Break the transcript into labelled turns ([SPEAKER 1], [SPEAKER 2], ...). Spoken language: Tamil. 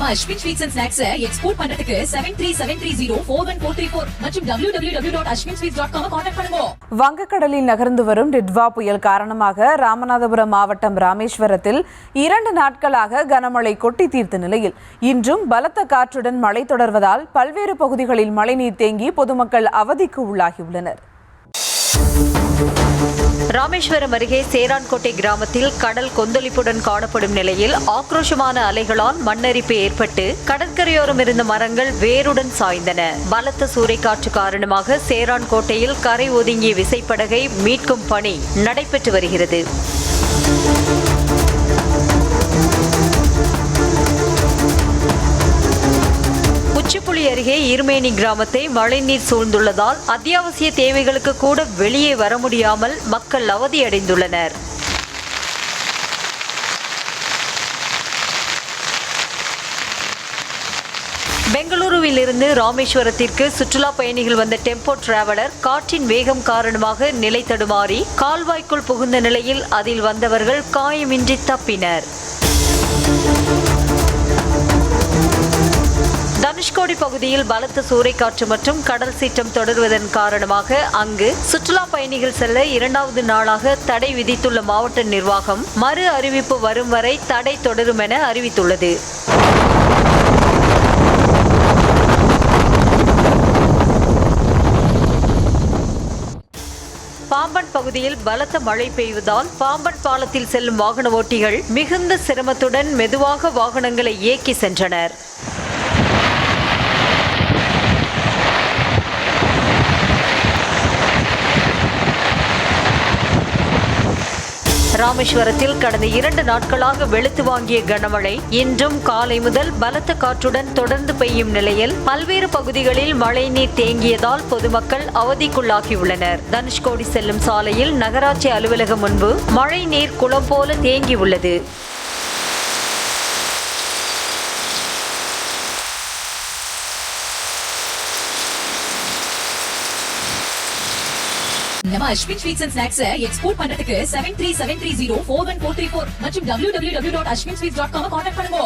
[SPEAKER 1] நம்ம Ashwin sweets and snacks export பண்றதுக்கு 7373041434 மற்றும் www.ashwinsweets.com கான்டாக்ட் பண்ணுங்க.
[SPEAKER 2] வங்கக்கடலில் நகர்ந்து வரும் டிட்வா புயல் காரணமாக ராமநாதபுரம் மாவட்டம் ராமேஸ்வரத்தில் 2 நாட்களாக கனமழை கொட்டி தீர்த்த நிலையில் இன்றும் பலத்த காற்றுடன் மழை தொடர்வதால் பல்வேறு பகுதிகளில் மழைநீர் தேங்கி பொதுமக்கள் அவதிக்கு உள்ளாகியுள்ளனர்.
[SPEAKER 3] ராமேஸ்வரம் அருகே சேரான்கோட்டை கிராமத்தில் கடல் கொந்தளிப்புடன் காணப்படும் நிலையில் ஆக்ரோஷமான அலைகளால் மண்ணரிப்பு ஏற்பட்டு கடற்கரையோரம் இருந்த மரங்கள் வேருடன் சாய்ந்தன. பலத்த சூறைக்காற்று காரணமாக சேரான்கோட்டையில் கரை ஒதுங்கிய விசைப்படகை மீட்கும் பணி நடைபெற்று வருகிறது. உச்சிப்புளி அருகே இருமேனி கிராமத்தை மழைநீர் சூழ்ந்துள்ளதால் அத்தியாவசிய தேவைகளுக்கு கூட வெளியே வர முடியாமல் மக்கள் அவதியடைந்துள்ளனர். பெங்களூருவில் இருந்து ராமேஸ்வரத்திற்கு சுற்றுலா பயணிகள் வந்த டெம்போ டிராவலர் காற்றின் வேகம் காரணமாக நிலை தடுமாறி கால்வாய்க்குள் புகுந்த நிலையில் அதில் வந்தவர்கள் காயமின்றி தப்பினர். தனுஷ்கோடி பகுதியில் பலத்த சூறைக்காற்று மற்றும் கடல் சீற்றம் தொடர்வதன் காரணமாக அங்கு சுற்றுலா பயணிகள் செல்ல 2வது நாளாக தடை விதித்துள்ள மாவட்ட நிர்வாகம் மறு அறிவிப்பு வரும் வரை தடை தொடரும் என அறிவித்துள்ளது. பாம்பன் பகுதியில் பலத்த மழை பெய்வதால் பாம்பன் பாலத்தில் செல்லும் வாகன ஓட்டிகள் மிகுந்த சிரமத்துடன் மெதுவாக வாகனங்களை இயக்கி சென்றனர். ராமேஸ்வரத்தில் கடந்த 2 நாட்களாக வெளுத்து வாங்கிய கனமழை இன்றும் காலை முதல் பலத்த காற்றுடன் தொடர்ந்து பெய்யும் நிலையில் பல்வேறு பகுதிகளில் மழைநீர் தேங்கியதால் பொதுமக்கள் அவதிக்குள்ளாகியுள்ளனர். தனுஷ்கோடி செல்லும் சாலையில் நகராட்சி அலுவலகம் முன்பு மழை நீர் குளம் போல தேங்கியுள்ளது.
[SPEAKER 1] நம்ம Ashwin sweets and snacks export பண்றதுக்கு 7373041434 மற்றும் www.ashwinsweets.com கான்டாக்ட் பண்ணுங்க.